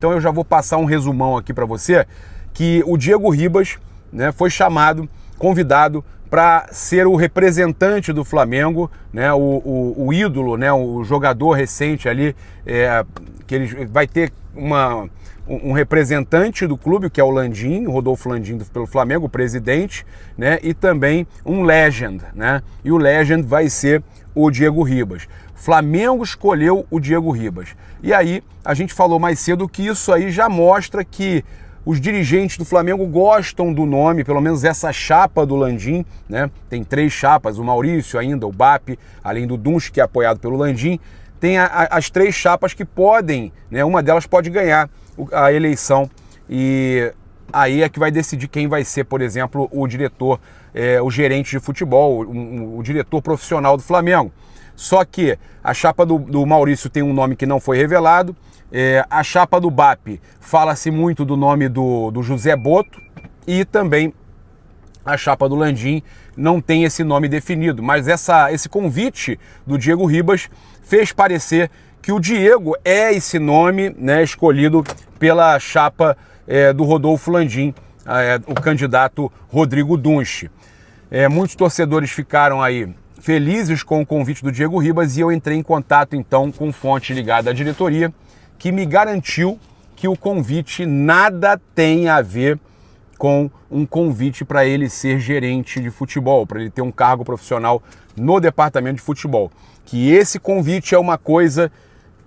Então eu já vou passar um resumão aqui para você, que o Diego Ribas, né, foi convidado para ser o representante do Flamengo, né, o ídolo, né, o jogador recente ali, que ele vai ter um representante do clube, que é o Landim, o Rodolfo Landim pelo Flamengo, o presidente, né, e também um legend, né, e o legend vai ser o Diego Ribas. Flamengo escolheu o Diego Ribas. E aí, a gente falou mais cedo que isso aí já mostra que os dirigentes do Flamengo gostam do nome, pelo menos essa chapa do Landim, né? Tem 3 chapas, o Maurício ainda, o BAP, além do Dunsch, que é apoiado pelo Landim, tem as 3 chapas que podem, né? Uma delas pode ganhar a eleição e aí é que vai decidir quem vai ser, por exemplo, o diretor, o gerente de futebol, o diretor profissional do Flamengo. Só que a chapa do Maurício tem um nome que não foi revelado, a chapa do BAP fala-se muito do nome do José Boto e também a chapa do Landim não tem esse nome definido, mas esse convite do Diego Ribas fez parecer que o Diego é esse nome, né, escolhido pela chapa do Rodolfo Landim, o candidato Rodrigo Dunsch. Muitos torcedores ficaram aí felizes com o convite do Diego Ribas e eu entrei em contato então com fonte ligada à diretoria que me garantiu que o convite nada tem a ver com um convite para ele ser gerente de futebol, para ele ter um cargo profissional no departamento de futebol. Que esse convite é uma coisa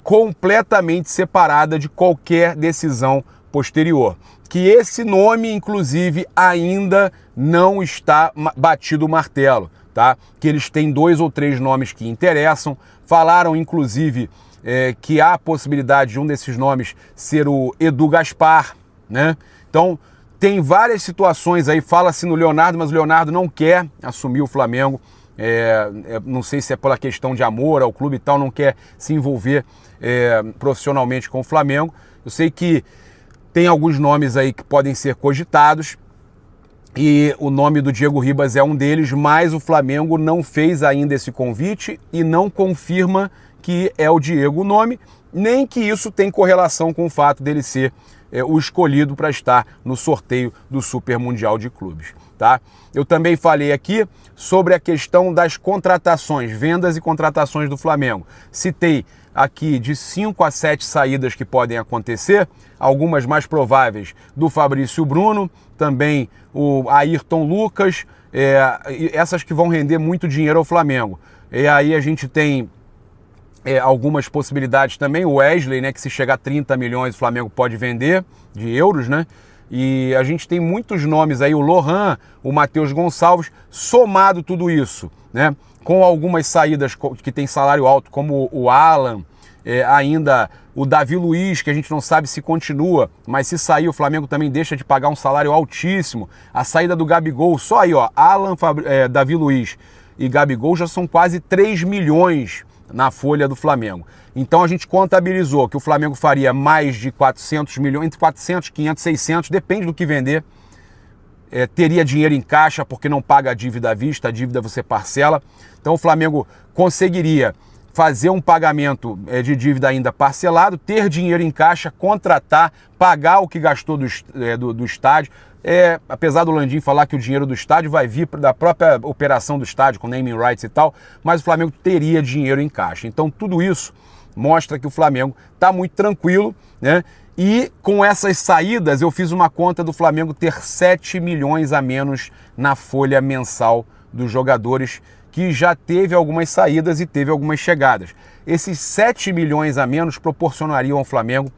completamente separada de qualquer decisão posterior. Que esse nome, inclusive, ainda não está batido o martelo, tá? Que eles têm 2 ou 3 nomes que interessam. Falaram, inclusive, que há a possibilidade de um desses nomes ser o Edu Gaspar, né? Então, tem várias situações aí. Fala-se no Leonardo, mas o Leonardo não quer assumir o Flamengo. Não sei se é pela questão de amor ao clube e tal, não quer se envolver profissionalmente com o Flamengo. Eu sei que tem alguns nomes aí que podem ser cogitados e o nome do Diego Ribas é um deles, mas o Flamengo não fez ainda esse convite e não confirma que é o Diego o nome, nem que isso tem correlação com o fato dele ser o escolhido para estar no sorteio do Super Mundial de Clubes, tá? Eu também falei aqui sobre a questão das contratações, vendas e contratações do Flamengo. Citei aqui de 5 a 7 saídas que podem acontecer, algumas mais prováveis do Fabrício Bruno, também o Ayrton Lucas, essas que vão render muito dinheiro ao Flamengo. E aí a gente tem algumas possibilidades também, o Wesley, né, que se chegar a 30 milhões o Flamengo pode vender de euros, né? E a gente tem muitos nomes aí, o Lohan, o Matheus Gonçalves, somado tudo isso, né? Com algumas saídas que tem salário alto, como o Alan, ainda o Davi Luiz, que a gente não sabe se continua, mas se sair o Flamengo também deixa de pagar um salário altíssimo. A saída do Gabigol, só aí, ó, Alan, Davi Luiz e Gabigol já são quase 3 milhões na folha do Flamengo. Então a gente contabilizou que o Flamengo faria mais de 400 milhões, entre 400, 500, 600, depende do que vender. Teria dinheiro em caixa porque não paga a dívida à vista, a dívida você parcela. Então o Flamengo conseguiria fazer um pagamento de dívida ainda parcelado, ter dinheiro em caixa, contratar, pagar o que gastou do estádio. Apesar do Landim falar que o dinheiro do estádio vai vir da própria operação do estádio, com naming rights e tal, mas o Flamengo teria dinheiro em caixa. Então tudo isso mostra que o Flamengo está muito tranquilo, né? E com essas saídas eu fiz uma conta do Flamengo ter 7 milhões a menos na folha mensal dos jogadores, que já teve algumas saídas e teve algumas chegadas. Esses 7 milhões a menos proporcionariam ao Flamengo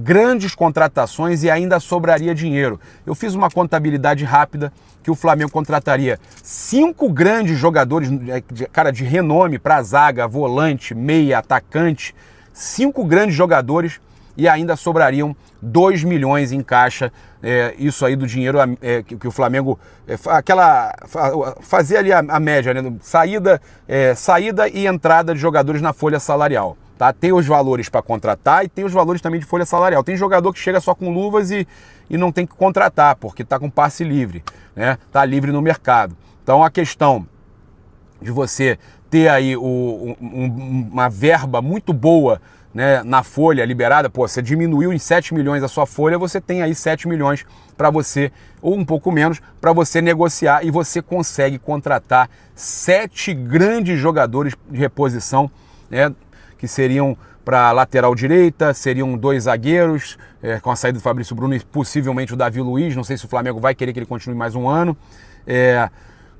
grandes contratações e ainda sobraria dinheiro. Eu fiz uma contabilidade rápida que o Flamengo contrataria 5 grandes jogadores, de renome para zaga, volante, meia, atacante, 5 grandes jogadores e ainda sobrariam 2 milhões em caixa, isso aí do dinheiro que o Flamengo fazia ali a média, né? Saída e entrada de jogadores na folha salarial. Tá? Tem os valores para contratar e tem os valores também de folha salarial. Tem jogador que chega só com luvas e não tem que contratar, porque está com passe livre, né? Está livre no mercado. Então a questão de você ter aí uma verba muito boa né, na folha liberada, pô, você diminuiu em 7 milhões a sua folha, você tem aí 7 milhões para você, ou um pouco menos, para você negociar, e você consegue contratar 7 grandes jogadores de reposição, né, que seriam para lateral direita, seriam 2 zagueiros, com a saída do Fabrício Bruno e possivelmente o Davi Luiz, não sei se o Flamengo vai querer que ele continue mais um ano,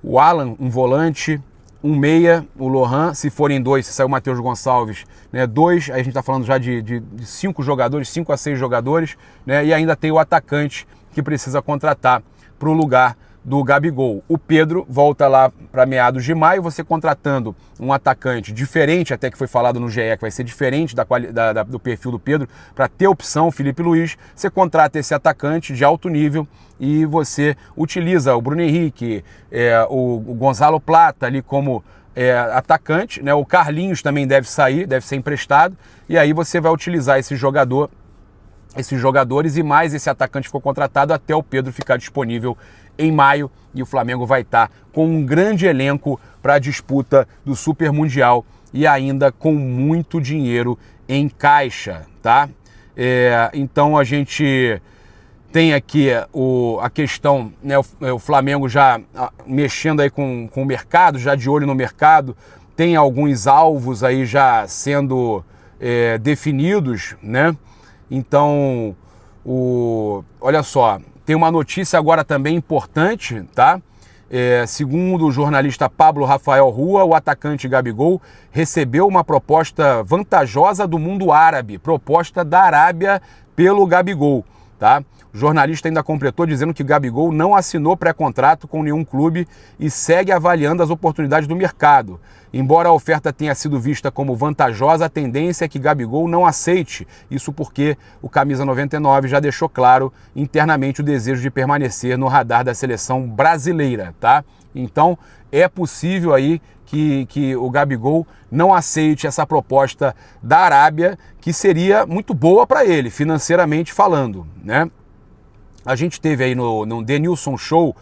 o Alan, um volante, um meia, o Lohan, se forem 2, se sair o Matheus Gonçalves, né, 2, aí a gente está falando já de 5 jogadores, 5 a 6 jogadores, né, e ainda tem o atacante que precisa contratar para o lugar do Gabigol. O Pedro volta lá para meados de maio, você contratando um atacante diferente, até que foi falado no GE, que vai ser diferente do perfil do Pedro, para ter opção, Felipe Luiz, você contrata esse atacante de alto nível e você utiliza o Bruno Henrique, o Gonzalo Plata ali como atacante, né? O Carlinhos também deve sair, deve ser emprestado, e aí você vai utilizar esses jogadores e mais esse atacante ficou contratado até o Pedro ficar disponível em maio, e o Flamengo vai estar com um grande elenco para a disputa do Super Mundial e ainda com muito dinheiro em caixa, tá? Então a gente tem aqui a questão, né, o Flamengo já mexendo aí com o mercado, já de olho no mercado, tem alguns alvos aí já sendo definidos, né? Então, olha só, tem uma notícia agora também importante, tá? Segundo o jornalista Pablo Rafael Rua, o atacante Gabigol recebeu uma proposta vantajosa do mundo árabe, proposta da Arábia pelo Gabigol, tá? O jornalista ainda completou dizendo que Gabigol não assinou pré-contrato com nenhum clube e segue avaliando as oportunidades do mercado. Embora a oferta tenha sido vista como vantajosa, a tendência é que Gabigol não aceite. Isso porque o Camisa 99 já deixou claro internamente o desejo de permanecer no radar da seleção brasileira, tá? Então é possível aí que o Gabigol não aceite essa proposta da Arábia, que seria muito boa para ele, financeiramente falando, né? A gente teve aí no Denilson Show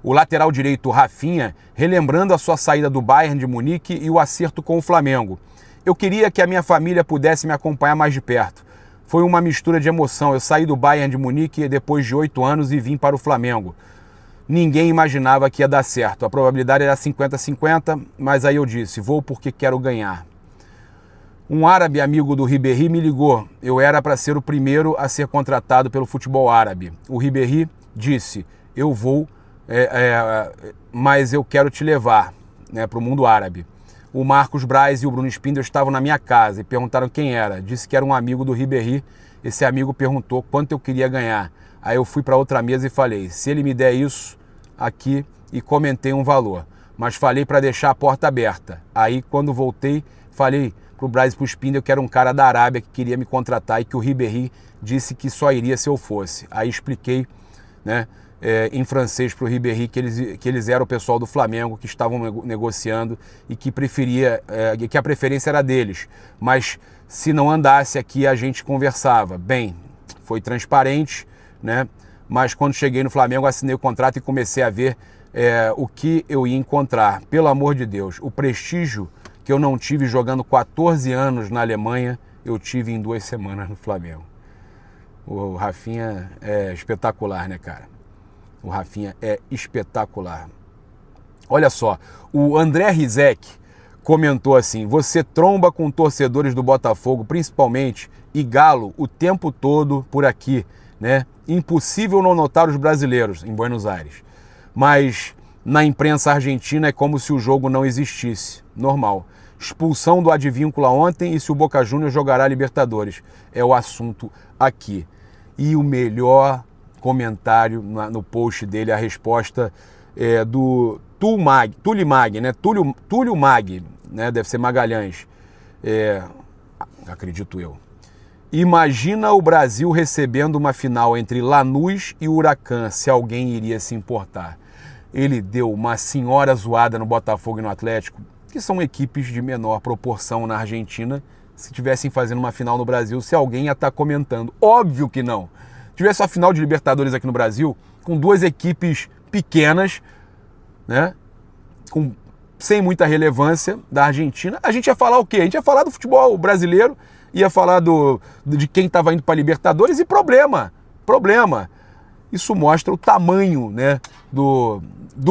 o lateral direito Rafinha relembrando a sua saída do Bayern de Munique e o acerto com o Flamengo. Eu queria que a minha família pudesse me acompanhar mais de perto. Foi uma mistura de emoção. Eu saí do Bayern de Munique depois de 8 anos e vim para o Flamengo. Ninguém imaginava que ia dar certo. A probabilidade era 50-50, mas aí eu disse, vou porque quero ganhar. Um árabe amigo do Ribéry me ligou. Eu era para ser o primeiro a ser contratado pelo futebol árabe. O Ribéry disse, eu vou, mas eu quero te levar, né, para o mundo árabe. O Marcos Braz e o Bruno Spindel estavam na minha casa e perguntaram quem era. Disse que era um amigo do Ribéry. Esse amigo perguntou quanto eu queria ganhar. Aí eu fui para outra mesa e falei, se ele me der isso aqui, e comentei um valor. Mas falei para deixar a porta aberta. Aí quando voltei, falei pro Braz e pro Spindel que era um cara da Arábia que queria me contratar e que o Ribéry disse que só iria se eu fosse. Aí expliquei, né, em francês pro Ribéry que eles eram o pessoal do Flamengo, que estavam negociando e que que a preferência era deles. Mas se não andasse aqui, a gente conversava. Bem, foi transparente, né? Mas quando cheguei no Flamengo, assinei o contrato e comecei a ver o que eu ia encontrar. Pelo amor de Deus, o prestígio que eu não tive jogando 14 anos na Alemanha, eu tive em 2 semanas no Flamengo. O Rafinha é espetacular, né, cara? O Rafinha é espetacular. Olha só, o André Rizek comentou assim, você tromba com torcedores do Botafogo, principalmente, e Galo, o tempo todo por aqui, né? Impossível não notar os brasileiros em Buenos Aires. Mas na imprensa argentina é como se o jogo não existisse. Normal. Expulsão do Advíncula ontem e se o Boca Juniors jogará Libertadores. É o assunto aqui. E o melhor comentário no post dele, a resposta do Túlio Mag, né? Túlio Mag, né? Deve ser Magalhães. Acredito eu. Imagina o Brasil recebendo uma final entre Lanús e Huracan, se alguém iria se importar. Ele deu uma senhora zoada no Botafogo e no Atlético, que são equipes de menor proporção na Argentina. Se estivessem fazendo uma final no Brasil, se alguém ia estar comentando. Óbvio que não. Se tivesse a final de Libertadores aqui no Brasil, com 2 equipes pequenas, né, sem muita relevância da Argentina, a gente ia falar o quê? A gente ia falar do futebol brasileiro, ia falar de quem estava indo para Libertadores e problema. Isso mostra o tamanho, né, do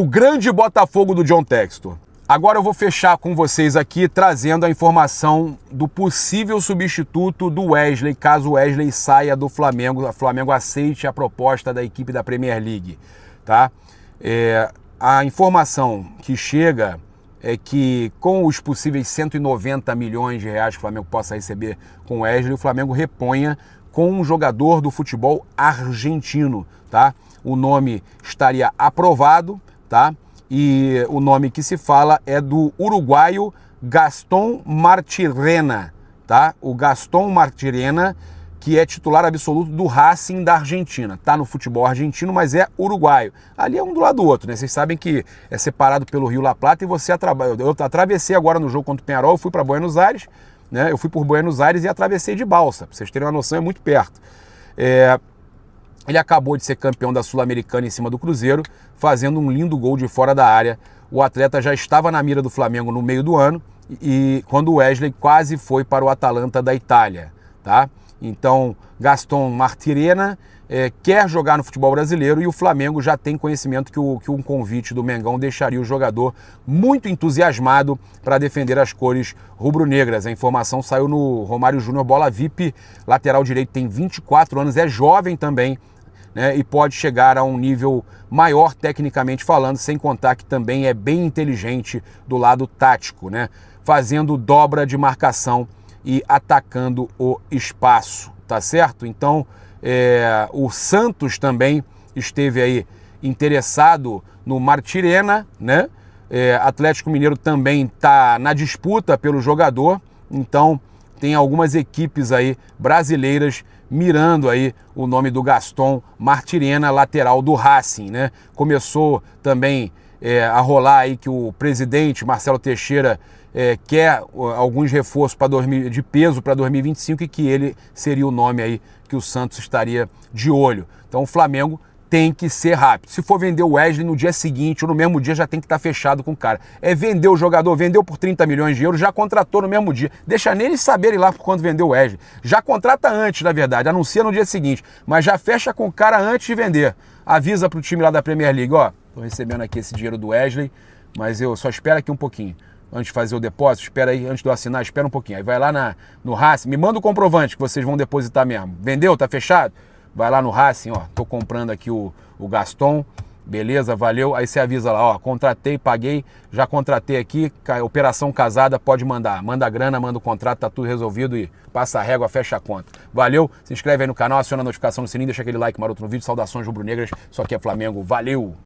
grande Botafogo do John Textor. Agora eu vou fechar com vocês aqui trazendo a informação do possível substituto do Wesley, caso o Wesley saia do Flamengo, o Flamengo aceite a proposta da equipe da Premier League, tá? A informação que chega é que com os possíveis 190 milhões de reais que o Flamengo possa receber com o Wesley, o Flamengo reponha com um jogador do futebol argentino, tá? O nome estaria aprovado, tá? E o nome que se fala é do uruguaio Gastón Martirena, tá? O Gastón Martirena, que é titular absoluto do Racing da Argentina. Tá no futebol argentino, mas é uruguaio. Ali é um do lado do outro, né? Vocês sabem que é separado pelo Rio La Plata e eu atravessei agora no jogo contra o Peñarol, eu fui para Buenos Aires, né? Eu fui por Buenos Aires e atravessei de balsa. Pra vocês terem uma noção, é muito perto. Ele acabou de ser campeão da Sul-Americana em cima do Cruzeiro, fazendo um lindo gol de fora da área. O atleta já estava na mira do Flamengo no meio do ano, e quando o Wesley quase foi para o Atalanta da Itália, tá? Então, Gastón Martirena quer jogar no futebol brasileiro e o Flamengo já tem conhecimento que um convite do Mengão deixaria o jogador muito entusiasmado para defender as cores rubro-negras. A informação saiu no Romário Júnior, bola VIP, lateral direito, tem 24 anos, é jovem também, né, e pode chegar a um nível maior tecnicamente falando, sem contar que também é bem inteligente do lado tático, né, fazendo dobra de marcação e atacando o espaço, tá certo? Então, o Santos também esteve aí interessado no Martirena, né? Atlético Mineiro também está na disputa pelo jogador, então tem algumas equipes aí brasileiras mirando aí o nome do Gastón Martirena, lateral do Racing, né? Começou também a rolar aí que o presidente Marcelo Teixeira quer alguns reforços de peso para 2025 e que ele seria o nome aí que o Santos estaria de olho. Então o Flamengo tem que ser rápido. Se for vender o Wesley no dia seguinte ou no mesmo dia, já tem que estar fechado com o cara. Vender o jogador, vendeu por 30 milhões de euros, já contratou no mesmo dia. Deixa neles saberem lá por quanto vendeu o Wesley. Já contrata antes, na verdade, anuncia no dia seguinte, mas já fecha com o cara antes de vender. Avisa pro time lá da Premier League, ó, tô recebendo aqui esse dinheiro do Wesley, mas eu só espero aqui um pouquinho. Antes de fazer o depósito, espera aí, antes de eu assinar, espera um pouquinho. Aí vai lá no Racing, me manda o comprovante que vocês vão depositar mesmo. Vendeu? Tá fechado? Vai lá no Racing, ó, tô comprando aqui o Gastón, beleza, valeu. Aí você avisa lá, ó, contratei, paguei, já contratei aqui, operação casada, pode mandar. Manda a grana, manda o contrato, tá tudo resolvido e passa a régua, fecha a conta. Valeu, se inscreve aí no canal, aciona a notificação no sininho, deixa aquele like maroto no vídeo. Saudações rubro-negras, só aqui é Flamengo, valeu!